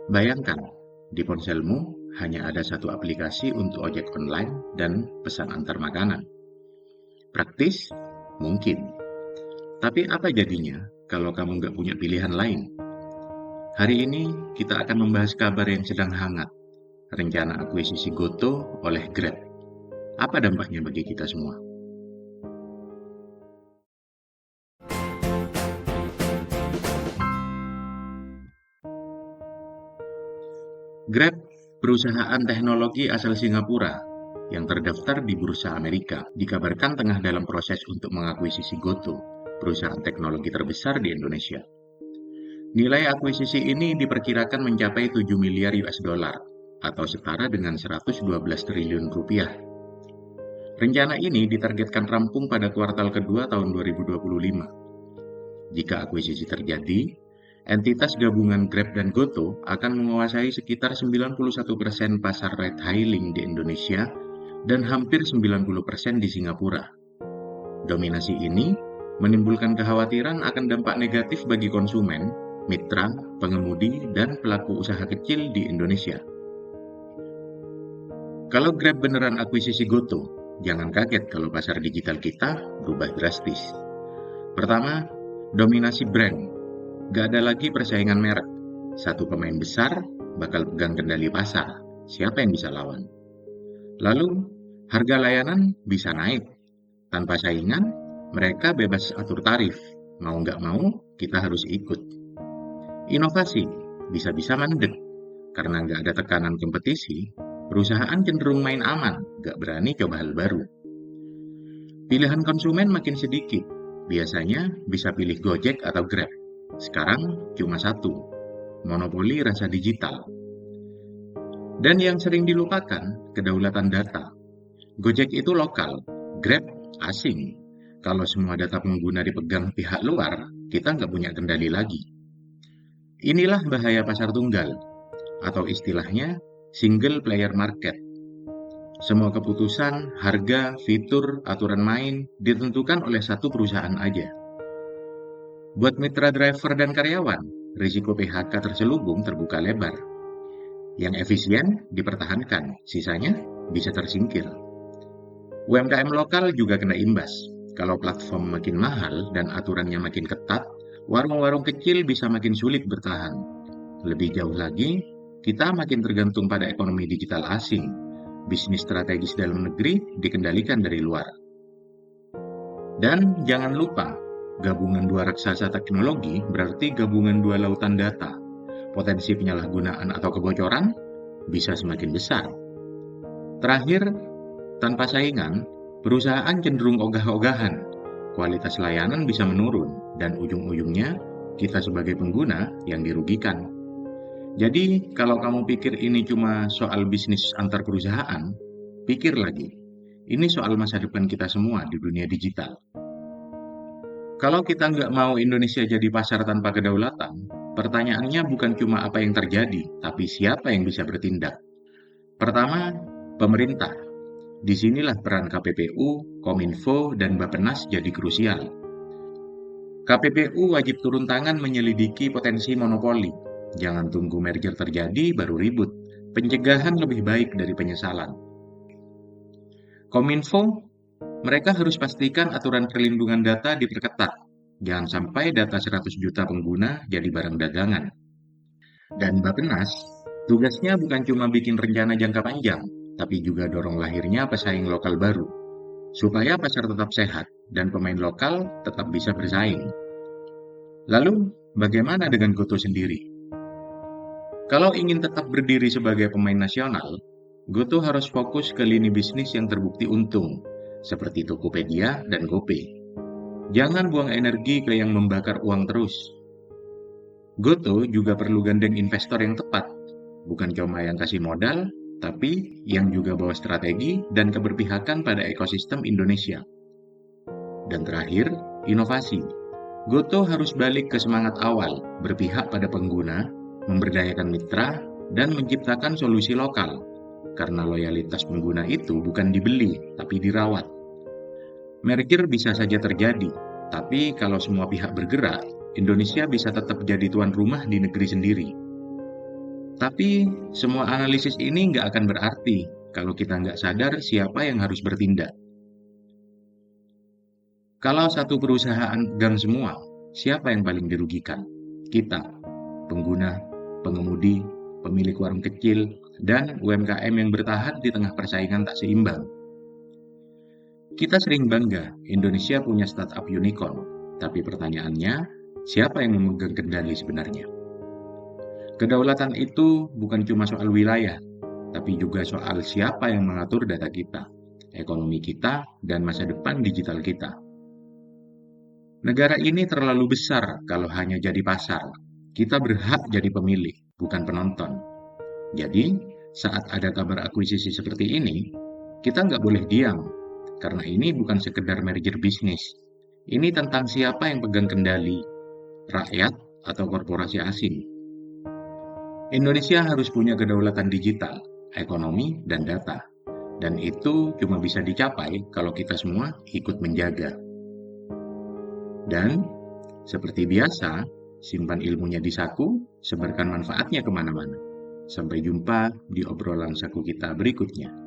Bayangkan, di ponselmu hanya ada satu aplikasi untuk ojek online dan pesan antar makanan. Praktis? Mungkin. Tapi apa jadinya kalau kamu nggak punya pilihan lain? Hari ini kita akan membahas kabar yang sedang hangat, rencana akuisisi Goto oleh Grab. Apa dampaknya bagi kita semua? Grab, perusahaan teknologi asal Singapura yang terdaftar di Bursa Amerika, dikabarkan tengah dalam proses untuk mengakuisisi Goto, perusahaan teknologi terbesar di Indonesia. Nilai akuisisi ini diperkirakan mencapai 7 miliar US dollar atau setara dengan 112 triliun rupiah. Rencana ini ditargetkan rampung pada kuartal kedua tahun 2025. Jika akuisisi terjadi, entitas gabungan Grab dan Goto akan menguasai sekitar 91% pasar ride-hailing di Indonesia dan hampir 90% di Singapura. Dominasi ini menimbulkan kekhawatiran akan dampak negatif bagi konsumen, mitra, pengemudi, dan pelaku usaha kecil di Indonesia. Kalau Grab beneran akuisisi Goto, jangan kaget kalau pasar digital kita berubah drastis. Pertama, dominasi brand. Gak ada lagi persaingan merek. Satu pemain besar bakal pegang kendali pasar. Siapa yang bisa lawan? Lalu, harga layanan bisa naik. Tanpa saingan, mereka bebas atur tarif. Mau nggak mau, kita harus ikut. Inovasi bisa-bisa mandek. Karena nggak ada tekanan kompetisi, perusahaan cenderung main aman, nggak berani coba hal baru. Pilihan konsumen makin sedikit. Biasanya bisa pilih Gojek atau Grab. Sekarang cuma satu, monopoli rasa digital. Dan yang sering dilupakan, kedaulatan data. Gojek itu lokal, Grab asing. Kalau semua data pengguna dipegang pihak luar, kita nggak punya kendali lagi. Inilah bahaya pasar tunggal, atau istilahnya single player market. Semua keputusan, harga, fitur, aturan main ditentukan oleh satu perusahaan aja. Buat mitra driver dan karyawan, risiko PHK terselubung terbuka lebar. Yang efisien dipertahankan, sisanya bisa tersingkir. UMKM lokal juga kena imbas. Kalau platform makin mahal dan aturannya makin ketat, warung-warung kecil bisa makin sulit bertahan. Lebih jauh lagi, kita makin tergantung pada ekonomi digital asing. Bisnis strategis dalam negeri dikendalikan dari luar. Dan jangan lupa, gabungan dua raksasa teknologi berarti gabungan dua lautan data. Potensi penyalahgunaan atau kebocoran bisa semakin besar. Terakhir, tanpa saingan, perusahaan cenderung ogah-ogahan. Kualitas layanan bisa menurun, dan ujung-ujungnya kita sebagai pengguna yang dirugikan. Jadi, kalau kamu pikir ini cuma soal bisnis antar perusahaan, pikir lagi. Ini soal masa depan kita semua di dunia digital. Kalau kita nggak mau Indonesia jadi pasar tanpa kedaulatan, pertanyaannya bukan cuma apa yang terjadi, tapi siapa yang bisa bertindak. Pertama, pemerintah. Disinilah peran KPPU, Kominfo, dan Bappenas jadi krusial. KPPU wajib turun tangan menyelidiki potensi monopoli. Jangan tunggu merger terjadi baru ribut. Pencegahan lebih baik dari penyesalan. Kominfo, mereka harus pastikan aturan perlindungan data diperketat. Jangan sampai data 100 juta pengguna jadi barang dagangan. Dan Bappenas, tugasnya bukan cuma bikin rencana jangka panjang, tapi juga dorong lahirnya pesaing lokal baru, supaya pasar tetap sehat dan pemain lokal tetap bisa bersaing. Lalu, bagaimana dengan Goto sendiri? Kalau ingin tetap berdiri sebagai pemain nasional, Goto harus fokus ke lini bisnis yang terbukti untung, seperti Tokopedia dan GoPay. Jangan buang energi ke yang membakar uang terus. Goto juga perlu gandeng investor yang tepat, bukan cuma yang kasih modal, tapi yang juga bawa strategi dan keberpihakan pada ekosistem Indonesia. Dan terakhir, inovasi. Goto harus balik ke semangat awal, berpihak pada pengguna, memberdayakan mitra, dan menciptakan solusi lokal. Karena loyalitas pengguna itu bukan dibeli, tapi dirawat. Merger bisa saja terjadi, tapi kalau semua pihak bergerak, Indonesia bisa tetap jadi tuan rumah di negeri sendiri. Tapi semua analisis ini nggak akan berarti kalau kita nggak sadar siapa yang harus bertindak. Kalau satu perusahaan pegang semua, siapa yang paling dirugikan? Kita, pengguna, pengemudi, pemilik warung kecil, dan UMKM yang bertahan di tengah persaingan tak seimbang. Kita sering bangga Indonesia punya startup unicorn, tapi pertanyaannya, siapa yang memegang kendali sebenarnya? Kedaulatan itu bukan cuma soal wilayah, tapi juga soal siapa yang mengatur data kita, ekonomi kita, dan masa depan digital kita. Negara ini terlalu besar kalau hanya jadi pasar. Kita berhak jadi pemilik, bukan penonton. Jadi, saat ada kabar akuisisi seperti ini, kita nggak boleh diam, karena ini bukan sekedar merger bisnis. Ini tentang siapa yang pegang kendali, rakyat atau korporasi asing. Indonesia harus punya kedaulatan digital, ekonomi, dan data. Dan itu cuma bisa dicapai kalau kita semua ikut menjaga. Dan, seperti biasa, simpan ilmunya di saku, sebarkan manfaatnya kemana-mana. Sampai jumpa di obrolan saku kita berikutnya.